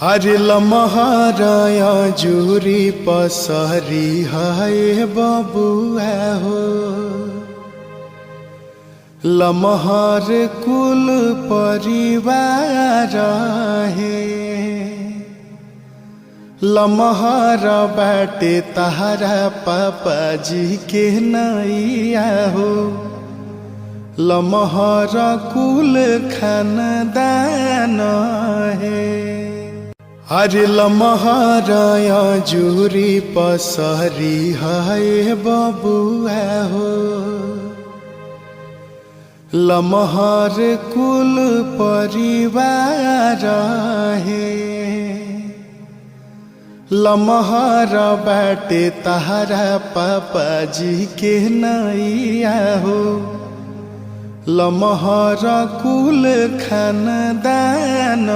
हरे लमहराया जुरी पसरी हाय बबुआ हो। लमहर कुल परिवार है। लमहर बाटे तहरा पापा जी के नैया हो। लमहर कुल खानदान है। हरे लमहराया जुरी पसरी हाय बबुआ हो। लमहर कुल परिवार है। लमहर बाटे तहरा पापा जी के नैया हो। लमहर कुल खानदान